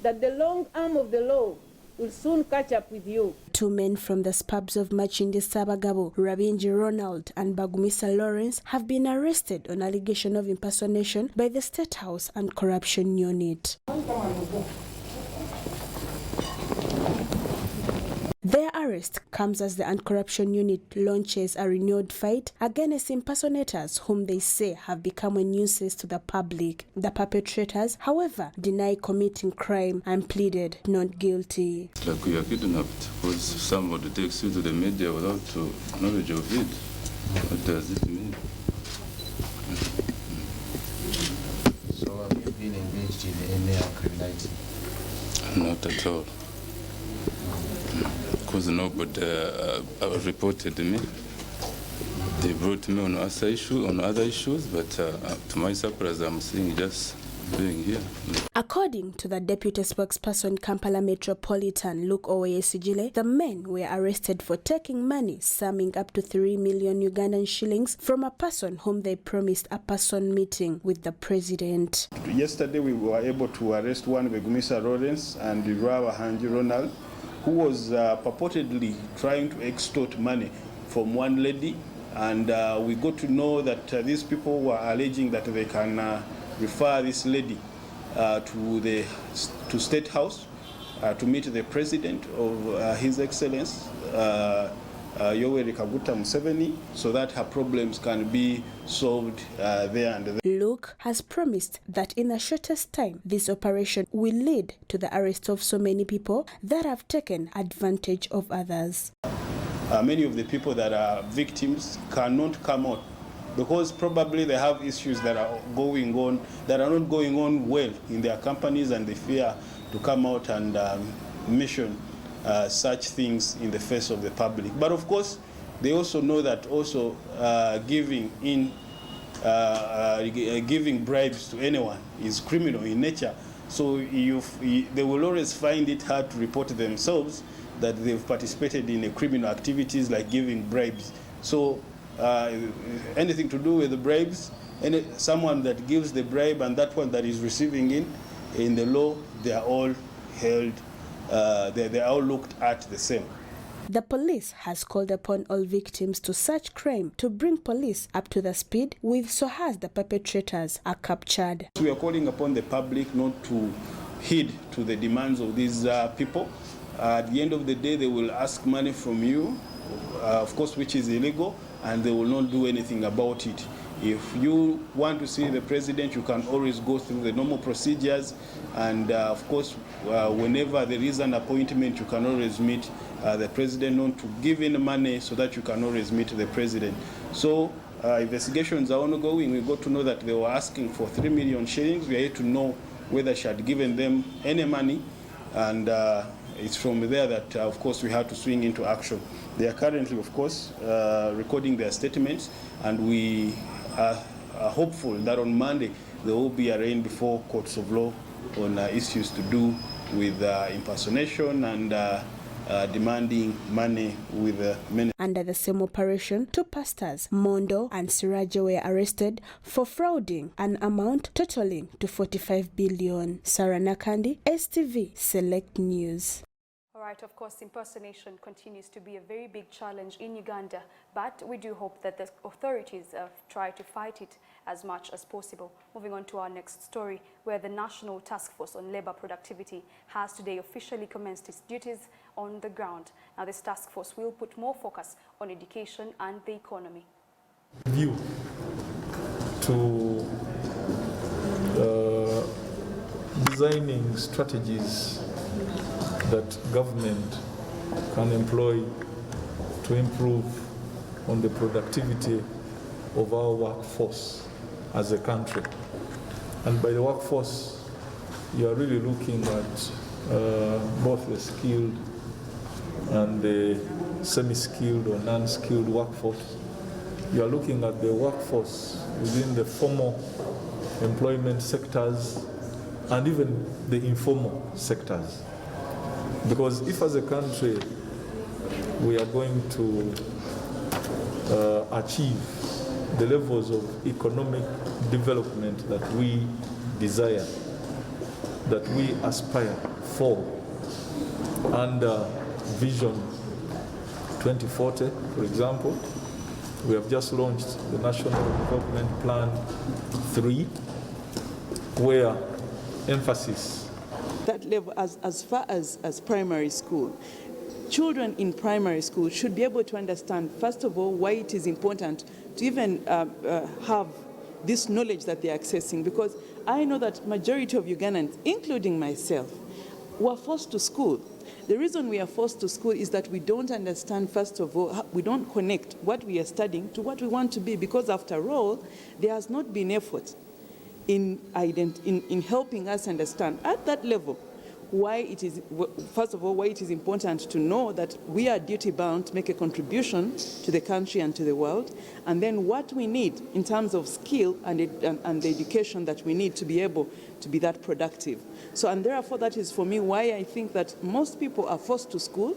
that the long arm of the law will soon catch up with you. Two men from the suburbs of Machindi Sabagabo, Rabinji Ronald and Bagumisa Lawrence, have been arrested on allegation of impersonation by the State House and Corruption Unit. Their arrest comes as the Anti-Corruption Unit launches a renewed fight against impersonators whom they say have become a nuisance to the public. The perpetrators, however, deny committing crime and pleaded not guilty. It's like we are kidnapped because somebody takes you to the media without knowledge of it. What does it mean? So have you been engaged in any criminality? Not at all. Because nobody reported me. They brought me on other issues, but to my surprise, I'm seeing just being here. According to the deputy spokesperson Kampala Metropolitan Luke Oweyesijile, the men were arrested for taking money summing up to 3 million Ugandan shillings from a person whom they promised a person meeting with the president. Yesterday we were able to arrest one Bagumisa Lawrence and Rabinji Ronald, who was purportedly trying to extort money from one lady, and we got to know that these people were alleging that they can refer this lady to State House to meet the President of His Excellency Yoweri Kaguta Museveni, so that her problems can be solved there and there. Luke has promised that in the shortest time, this operation will lead to the arrest of so many people that have taken advantage of others. Many of the people that are victims cannot come out because probably they have issues that are going on, that are not going on well in their companies, and they fear to come out and mention such things in the face of the public. But of course, they also know that also giving bribes to anyone is criminal in nature. So they will always find it hard to report themselves that they've participated in criminal activities like giving bribes. So anything to do with the bribes, someone that gives the bribe and that one that is receiving it, in the law, they are all held. They are all looked at the same. The police has called upon all victims to such crime to bring police up to the speed with so as the perpetrators are captured. We are calling upon the public not to heed to the demands of these people. At the end of the day, they will ask money from you, of course, which is illegal, and they will not do anything about it. If you want to see the president, you can always go through the normal procedures, and of course, whenever there is an appointment, you can always meet the president, not to give in money so that you can always meet the president. So investigations are ongoing. We got to know that they were asking for 3 million shillings. We are here to know whether she had given them any money, and it's from there that, of course, we had to swing into action. They are currently, of course, recording their statements, and we are hopeful that on Monday they will be arraigned before courts of law on issues to do with impersonation and demanding money with many. Under the same operation, two pastors, Mondo and Siraje, were arrested for frauding an amount totaling to 45 billion. Sarah Nakandi, STV Select News. Right, of course, impersonation continues to be a very big challenge in Uganda, but we do hope that the authorities try to fight it as much as possible. Moving on to our next story, where the National Task Force on Labour Productivity has today officially commenced its duties on the ground. Now, this task force will put more focus on education and the economy. View to designing strategies that government can employ to improve on the productivity of our workforce as a country. And by the workforce, you are really looking at both the skilled and the semi-skilled or non-skilled workforce. You are looking at the workforce within the formal employment sectors and even the informal sectors. Because if as a country we are going to achieve the levels of economic development that we desire, that we aspire for under Vision 2040, for example. We have just launched the National Development Plan 3, where emphasis. That level, as far as primary school, children in primary school should be able to understand, first of all, why it is important to even have this knowledge that they're accessing, because I know that majority of Ugandans, including myself, were forced to school. The reason we are forced to school is that we don't understand, first of all, we don't connect what we are studying to what we want to be, because after all, there has not been effort in helping us understand at that level why it is, first of all, why it is important to know that we are duty-bound to make a contribution to the country and to the world, and then what we need in terms of skill and the education that we need to be able to be that productive. So, and therefore, that is for me why I think that most people are forced to school,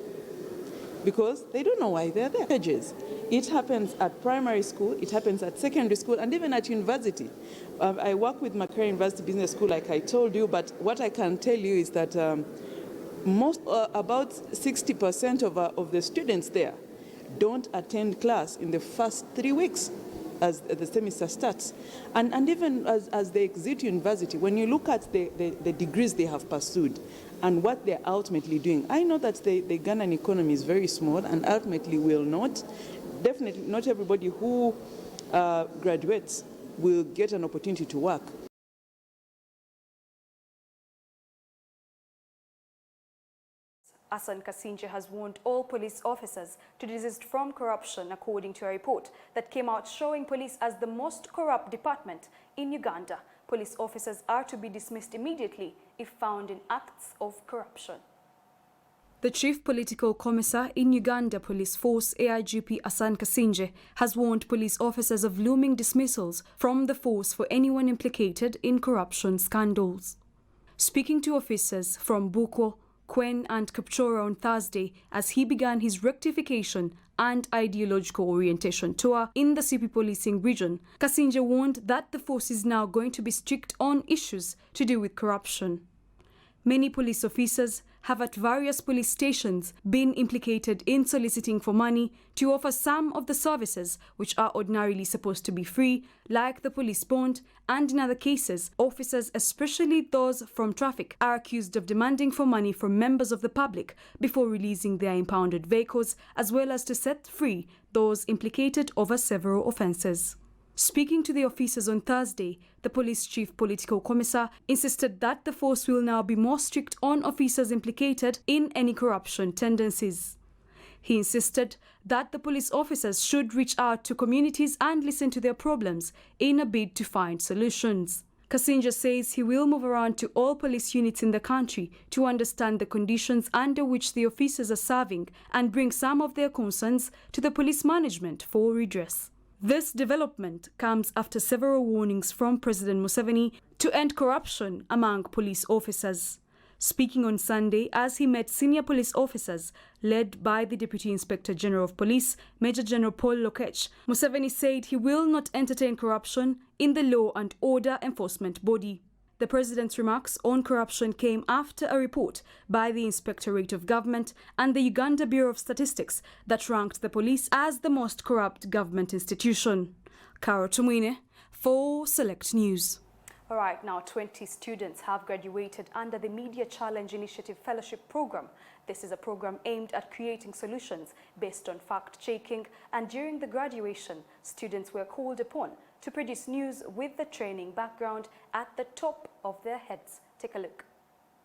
because they don't know why they're there. It happens at primary school, it happens at secondary school, and even at university. I work with Makerere University Business School, like I told you, but what I can tell you is that about 60% of the students there don't attend class in the first 3 weeks as the semester starts. And even as they exit university, when you look at the degrees they have pursued and what they're ultimately doing, I know that the Ugandan economy is very small and ultimately will not, definitely not everybody who graduates will get an opportunity to work. Hassan Kassinje has warned all police officers to desist from corruption, according to a report that came out showing police as the most corrupt department in Uganda. Police officers are to be dismissed immediately if found in acts of corruption. The Chief Political Commissar in Uganda Police Force, AIGP Hassan Kassinje, has warned police officers of looming dismissals from the force for anyone implicated in corruption scandals. Speaking to officers from Buko, Kwen and Kapchora on Thursday as he began his rectification and ideological orientation tour in the CP policing region, Kassinje warned that the force is now going to be strict on issues to do with corruption. Many police officers have at various police stations been implicated in soliciting for money to offer some of the services which are ordinarily supposed to be free, like the police bond, and in other cases, officers, especially those from traffic, are accused of demanding for money from members of the public before releasing their impounded vehicles, as well as to set free those implicated over several offences. Speaking to the officers on Thursday, the police chief political commissar insisted that the force will now be more strict on officers implicated in any corruption tendencies. He insisted that the police officers should reach out to communities and listen to their problems in a bid to find solutions. Kassinje says he will move around to all police units in the country to understand the conditions under which the officers are serving and bring some of their concerns to the police management for redress. This development comes after several warnings from President Museveni to end corruption among police officers. Speaking on Sunday as he met senior police officers led by the Deputy Inspector General of Police, Major General Paul Lokech, Museveni said he will not entertain corruption in the law and order enforcement body. The president's remarks on corruption came after a report by the Inspectorate of Government and the Uganda Bureau of Statistics that ranked the police as the most corrupt government institution. Karo Tumwine for Select News. All right, now 20 students have graduated under the Media Challenge Initiative Fellowship Program. This is a program aimed at creating solutions based on fact-checking, and during the graduation, students were called upon to produce news with the training background at the top of their heads. Take a look.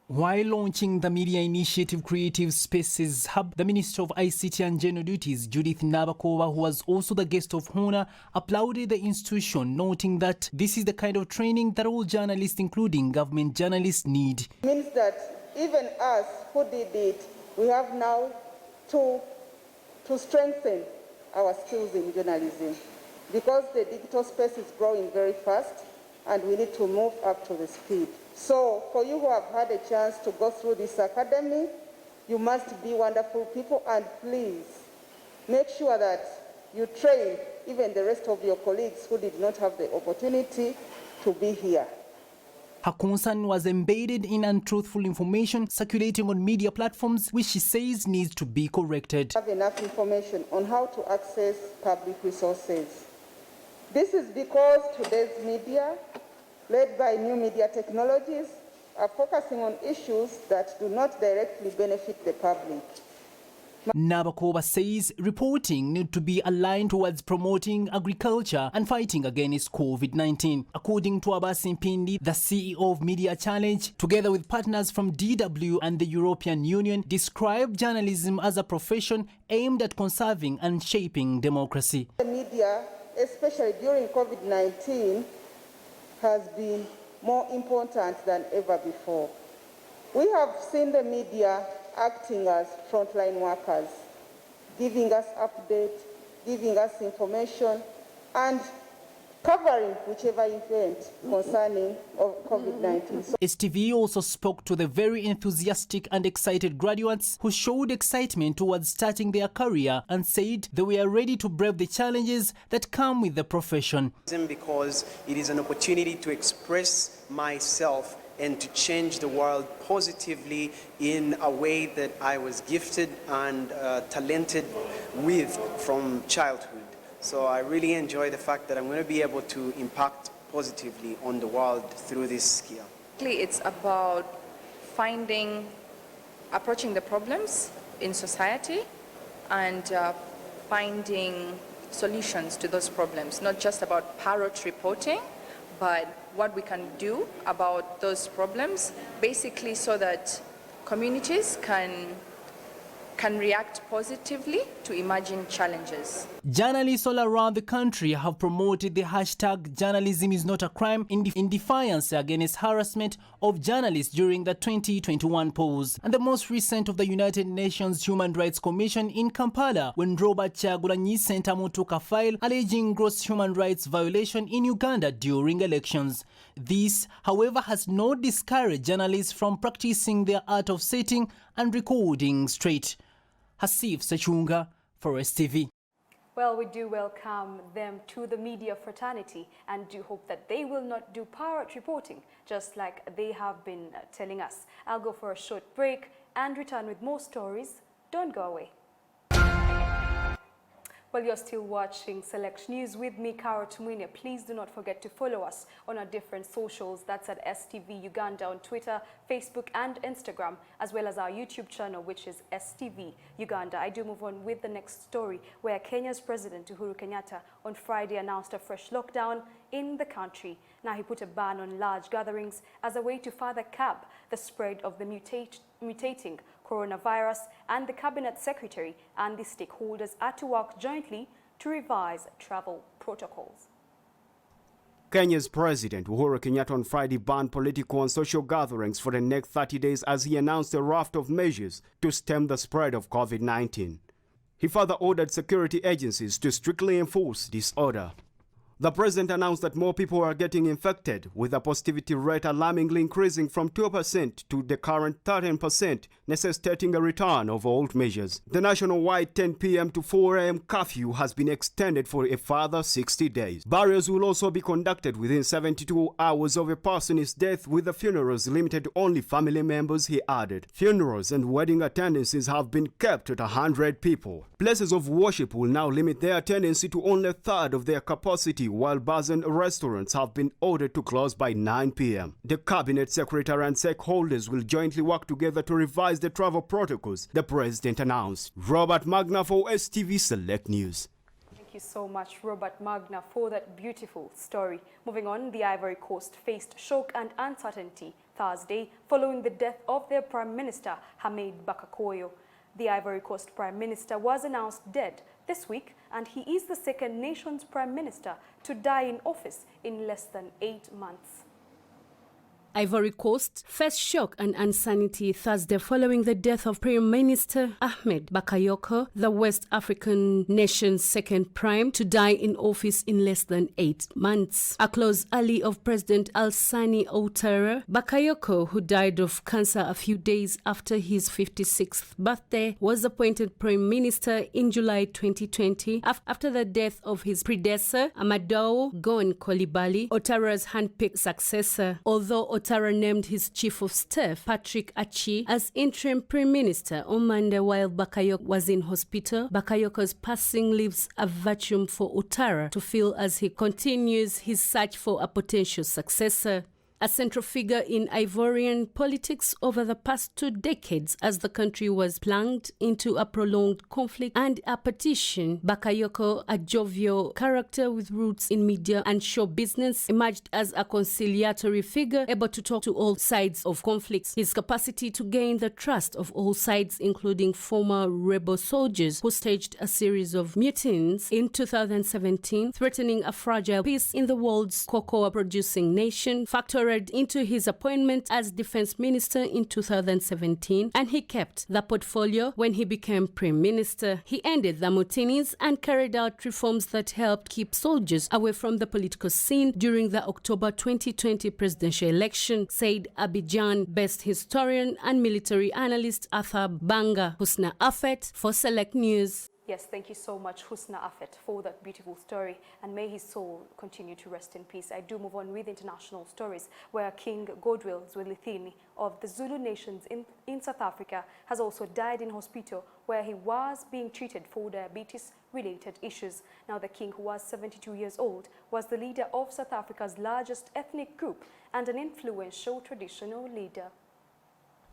While launching the Media Initiative Creative Spaces Hub, the Minister of ICT and General Duties, Judith Nabakova, who was also the guest of honor, applauded the institution, noting that this is the kind of training that all journalists, including government journalists, need. It means that even us who did it, we have now to strengthen our skills in journalism, because the digital space is growing very fast and we need to move up to the speed. So for you who have had a chance to go through this academy, you must be wonderful people, and please make sure that you train even the rest of your colleagues who did not have the opportunity to be here. Her concern was embedded in untruthful information circulating on media platforms, which she says needs to be corrected. Have enough information on how to access public resources. This is because today's media, led by new media technologies, are focusing on issues that do not directly benefit the public. Nabakova says reporting need to be aligned towards promoting agriculture and fighting against COVID-19. According to Abbas Mpindi, the CEO of Media Challenge, together with partners from DW and the European Union, described journalism as a profession aimed at conserving and shaping democracy. The media, especially during COVID-19, has been more important than ever before. We have seen the media acting as frontline workers, giving us updates, giving us information, and covering whichever event concerning COVID-19. STV also spoke to the very enthusiastic and excited graduates who showed excitement towards starting their career and said they were ready to brave the challenges that come with the profession. Because it is an opportunity to express myself and to change the world positively in a way that I was gifted and talented with from childhood. So I really enjoy the fact that I'm going to be able to impact positively on the world through this skill. It's about approaching the problems in society and finding solutions to those problems, not just about parrot reporting, but what we can do about those problems, basically so that communities can react positively to emerging challenges. Journalists all around the country have promoted the hashtag "Journalism is not a crime" in defiance against harassment of journalists during the 2021 polls. And the most recent of the United Nations Human Rights Commission in Kampala, when Robert Kyagulanyi Sentamu took a file alleging gross human rights violation in Uganda during elections. This, however, has not discouraged journalists from practicing their art of setting and recording straight. Hasif Sachunga for STV. Well, we do welcome them to the media fraternity and do hope that they will not do parrot reporting, just like they have been telling us. I'll go for a short break and return with more stories. Don't go away. Well, you're still watching Select News with me, Karo Tumwine. Please do not forget to follow us on our different socials. That's at STV Uganda on Twitter, Facebook and Instagram, as well as our YouTube channel, which is STV Uganda. I do move on with the next story, where Kenya's President Uhuru Kenyatta on Friday announced a fresh lockdown in the country. Now, he put a ban on large gatherings as a way to further curb the spread of the mutating coronavirus, and the Cabinet Secretary and the stakeholders are to work jointly to revise travel protocols. Kenya's President Uhuru Kenyatta on Friday banned political and social gatherings for the next 30 days as he announced a raft of measures to stem the spread of COVID-19. He further ordered security agencies to strictly enforce this order. The president announced that more people are getting infected, with the positivity rate alarmingly increasing from 2% to the current 13%, necessitating a return of old measures. The nationwide 10 p.m. to 4 a.m. curfew has been extended for a further 60 days. Burials will also be conducted within 72 hours of a person's death, with the funerals limited to only family members, he added. Funerals and wedding attendances have been kept at 100 people. Places of worship will now limit their attendance to only a third of their capacity, while bars and restaurants have been ordered to close by 9 p.m. The Cabinet Secretary and stakeholders will jointly work together to revise the travel protocols, the President announced. Robert Magna for STV Select News. Thank you so much, Robert Magna, for that beautiful story. Moving on, the Ivory Coast faced shock and uncertainty Thursday following the death of their Prime Minister, Hamid Bakakoyo. The Ivory Coast Prime Minister was announced dead this week, and he is the second nation's Prime Minister to die in office in less than 8 months. Ivory Coast faced shock and uncertainty Thursday following the death of Prime Minister Ahmed Bakayoko, the West African nation's second prime to die in office in less than 8 months. A close ally of President Alassane Ouattara, Bakayoko, who died of cancer a few days after his 56th birthday, was appointed Prime Minister in July 2020 after the death of his predecessor, Amadou Gon Coulibaly, Ouattara's handpicked successor. Although Ouattara named his chief of staff, Patrick Achi, as interim prime minister on Monday while Bakayoko was in hospital. Bakayoko's passing leaves a vacuum for Ouattara to fill as he continues his search for a potential successor. A central figure in Ivorian politics over the past 2 decades as the country was plunged into a prolonged conflict and a partition, Bakayoko, a jovial character with roots in media and show business, emerged as a conciliatory figure able to talk to all sides of conflicts. His capacity to gain the trust of all sides, including former rebel soldiers who staged a series of mutinies in 2017, threatening a fragile peace in the world's cocoa-producing nation, factored into his appointment as defense minister in 2017, and he kept the portfolio when he became prime minister. He ended the mutinies and carried out reforms that helped keep soldiers away from the political scene during the October 2020 presidential election, said Abidjan-based historian and military analyst Arthur Banga. Husna Afet for Select News. Yes, thank you so much, Husna Afet, for that beautiful story, and may his soul continue to rest in peace. I do move on with international stories, where King GOODWILL ZWELITHINI of the Zulu nations in South Africa has also died in hospital, where he was being treated for diabetes-related issues. Now, the king, who was 72 years old, was the leader of South Africa's largest ethnic group and an influential traditional leader.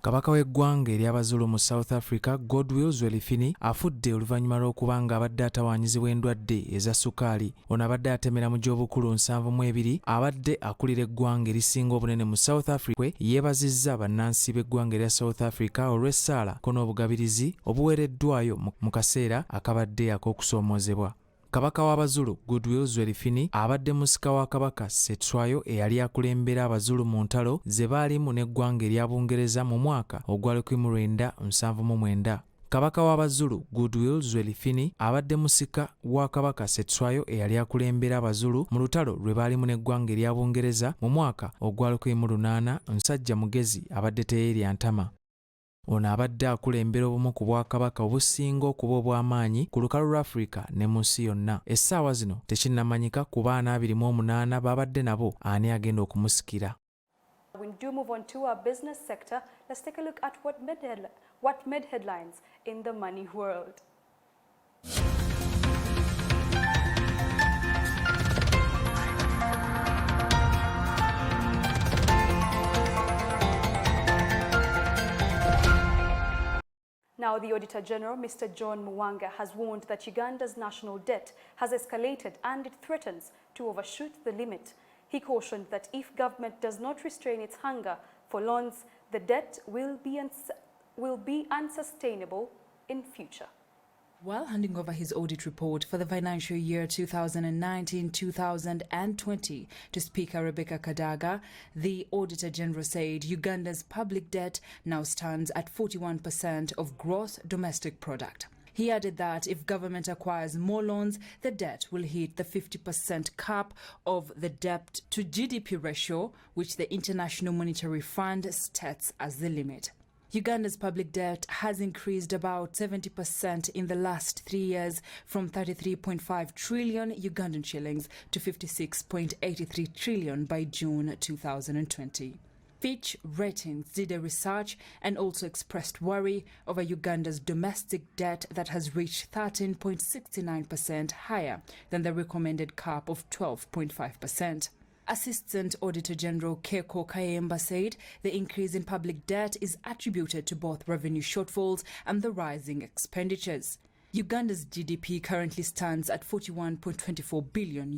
Kabaka w'eggwanga ery'Abazulu mu South Africa, GOODWILL ZWELITHINI, afudde oluvannyuma lw'okubanga abadde atawaanyizibwa endwadde eza sukaali. Ono abadde atemera mu gy'obukulu 72, abadde akulira eggwanga erisinga obunene mu South Africa. Yeebazizza bannansi b'eggwanga erya South Africa olw'essaala ko n'obugabirizi obuweereddwayo mu kaseera akabadde ak'okusoomoozebwa. Kabaka w'Abazulu GOODWILL ZWELITHINI abadde musika wa kabaka Sethwayo eyali akulembera Abazulu mu ntalo ze baalimu n'eggwanga erya Bungereza mu mwaka ogwa 1979. Kabaka w'Abazulu GOODWILL ZWELITHINI abadde musika wa kabaka Sethwayo eyali akulembera Abazulu mu lutalo lwe baalimu n'eggwanga erya Bungereza mu mwaka ogwa 1800. Musajja mugezi abadde teyeerya ntama. Ono abadde akulembera obumu ku bwakabaka obusinga okuba obw'amaanyi ku lukalu lwa Africa ne mu nsi yonna. Essaawa zino tekinnamanyika ku baana 28 babadde nabo ani agenda okumusikira. We do move on to our business sector. Let's take a look at what made headlines in the money world. Now, the Auditor General, Mr. John Muwanga, has warned that Uganda's national debt has escalated and it threatens to overshoot the limit. He cautioned that if government does not restrain its hunger for loans, the debt will be unsustainable in future. While handing over his audit report for the financial year 2019-2020 to Speaker Rebecca Kadaga, the Auditor General said Uganda's public debt now stands at 41% of gross domestic product. He added that if government acquires more loans, the debt will hit the 50% cap of the debt to GDP ratio, which the International Monetary Fund sets as the limit. Uganda's public debt has increased about 70% in the last 3 years, from 33.5 trillion Ugandan shillings to 56.83 trillion by June 2020. Fitch Ratings did a research and also expressed worry over Uganda's domestic debt that has reached 13.69%, higher than the recommended cap of 12.5%. Assistant Auditor General Keko Kayemba said the increase in public debt is attributed to both revenue shortfalls and the rising expenditures. Uganda's GDP currently stands at $41.24 billion.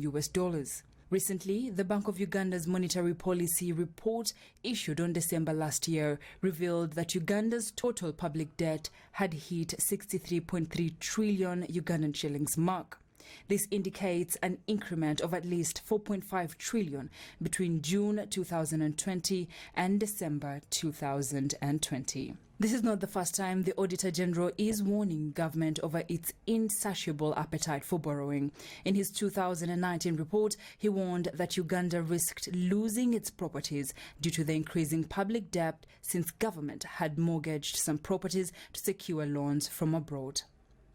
Recently, the Bank of Uganda's monetary policy report issued on December last year revealed that Uganda's total public debt had hit 63.3 trillion Ugandan shillings mark. This indicates an increment of at least 4.5 trillion between June 2020 and December 2020. This is not the first time the Auditor General is warning government over its insatiable appetite for borrowing. In his 2019 report, he warned that Uganda risked losing its properties due to the increasing public debt since government had mortgaged some properties to secure loans from abroad.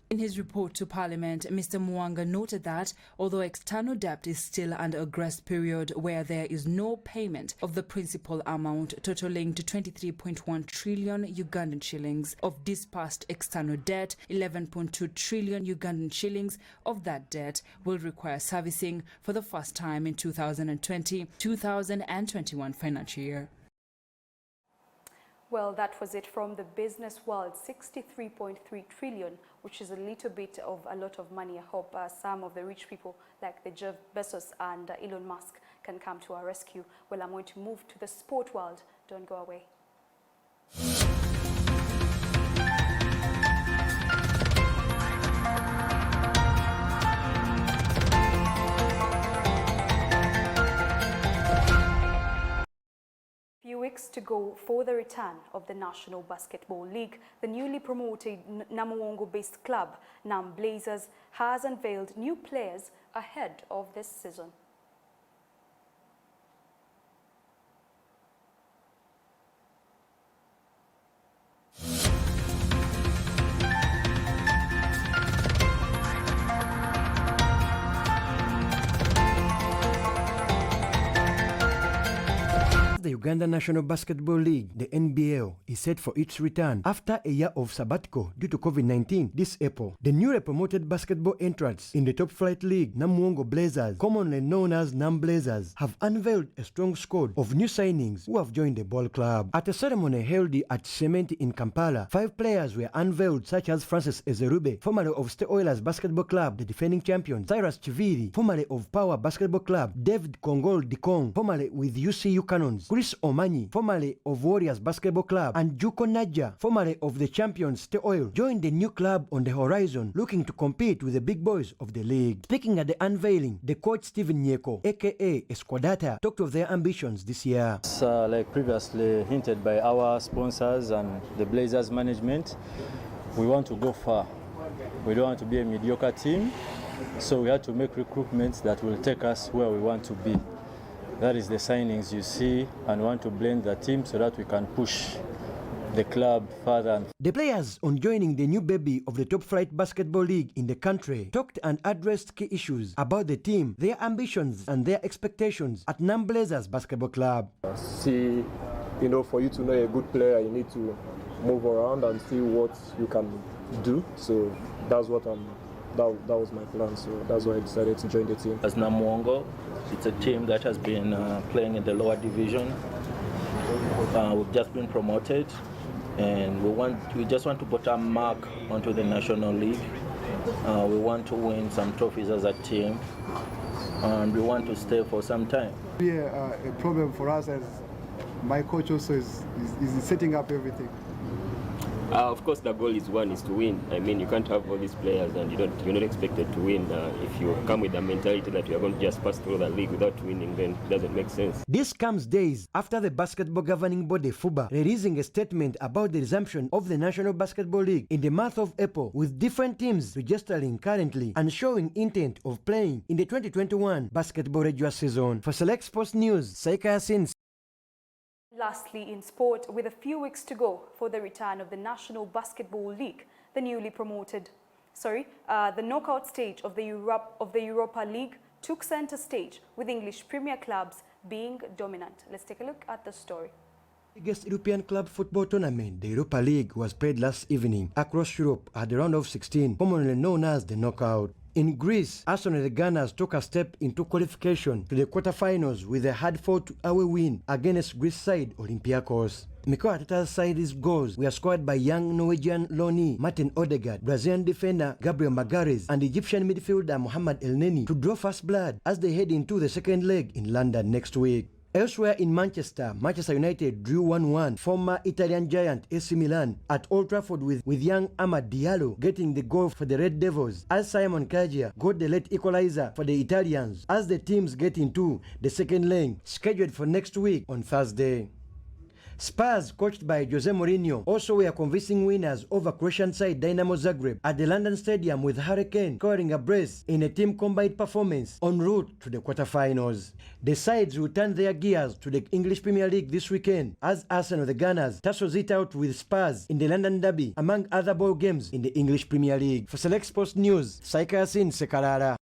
In his report to Parliament, Mr. Mwanga noted that although external debt is still under a grace period where there is no payment of the principal amount totaling to 23.1 trillion Ugandan shillings of disbursed external debt, 11.2 trillion Ugandan shillings of that debt will require servicing for the first time in 2020-2021 financial year. Well, that was it from the business world. 63.3 trillion, which is a little bit of a lot of money. I hope some of the rich people like the Jeff Bezos and Elon Musk can come to our rescue. Well, I'm going to move to the sport world. Don't go away. Few weeks to go for the return of the National Basketball League. The newly promoted Namuwongo-based club, Nam Blazers, has unveiled new players ahead of this season. The Uganda National Basketball League, the NBL, is set for its return after a year of sabbatical due to COVID-19 this April. The newly promoted basketball entrants in the top flight league, Namuwongo Blazers, commonly known as Nam Blazers, have unveiled a strong squad of new signings who have joined the ball club. At a ceremony held at Cement in Kampala, 5 players were unveiled, such as Francis Ezerube, formerly of State Oilers Basketball Club, the defending champion, Cyrus Chiviri, formerly of Power Basketball Club, David Kongol Dikong, formerly with UCU Cannons, Chris Omanyi, formerly of Warriors Basketball Club, and Juko Naja, formerly of the champions State Oil, joined the new club on the horizon, looking to compete with the big boys of the league. Speaking at the unveiling, the coach Stephen Nyeko, aka Esquadata, talked of their ambitions this year. Like previously hinted by our sponsors and the Blazers management, we want to go far. We don't want to be a mediocre team, so we had to make recruitments that will take us where we want to be. That is the signings you see, and want to blend the team so that we can push the club further. The players on joining the new baby of the top flight basketball league in the country talked and addressed key issues about the team, their ambitions and their expectations at Nam Blazers Basketball Club. See, you know, for you to know a good player, you need to move around and see what you can do. So that's what that was my plan. So that's why I decided to join the team. As Namuwongo, it's a team that has been playing in the lower division. We've just been promoted, and we just want to put our mark onto the National League. We want to win some trophies as a team, and we want to stay for some time. Yeah, a problem for us as my coach also is setting up everything. Of course, the goal is to win. I mean, you can't have all these players and you're not expected to win. If you come with the mentality that you're going to just pass through the league without winning, then it doesn't make sense. This comes days after the basketball governing body, FUBA, releasing a statement about the resumption of the National Basketball League in the month of April, with different teams registering currently and showing intent of playing in the 2021 basketball regular season. For Select Sports News, Saika Yasin. Lastly, in sport, with a few weeks to go for the return of the National Basketball League, the newly promoted, the knockout stage of the Europa League took center stage, with English Premier clubs being dominant. Let's take a look at the story. The biggest European club football tournament, the Europa League, was played last evening across Europe at the round of 16, commonly known as the knockout. In Greece, Arsenal the Gunners took a step into qualification to the quarterfinals with a hard-fought away win against Greece side Olympiacos. Mikel Arteta's side's goals were scored by young Norwegian loanee Martin Odegaard, Brazilian defender Gabriel Magalhaes, and Egyptian midfielder Mohamed Elneny to draw first blood as they head into the second leg in London next week. Elsewhere in Manchester, Manchester United drew 1-1 former Italian giant AC Milan at Old Trafford with young Amad Diallo getting the goal for the Red Devils, as Simon Kjaer got the late equalizer for the Italians as the teams get into the second leg scheduled for next week on Thursday. Spurs, coached by Jose Mourinho, also were convincing winners over Croatian side Dinamo Zagreb at the London Stadium, with Harry Kane scoring a brace in a team combined performance en route to the quarter-finals. The sides will turn their gears to the English Premier League this weekend as Arsenal, the Gunners, tussles it out with Spurs in the London Derby, among other ball games in the English Premier League. For Select Sports News, Saika Yasin Sekarara.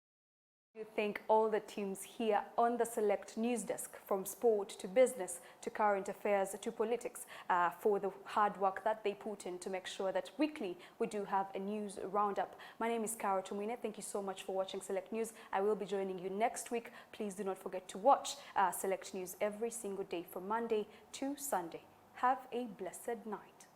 Thank all the teams here on the Select News Desk, from sport to business to current affairs to politics, for the hard work that they put in to make sure that weekly we do have a news roundup. My name is Carol Tumwine. Thank you so much for watching Select News. I will be joining you next week. Please do not forget to watch Select News every single day from Monday to Sunday. Have a blessed night.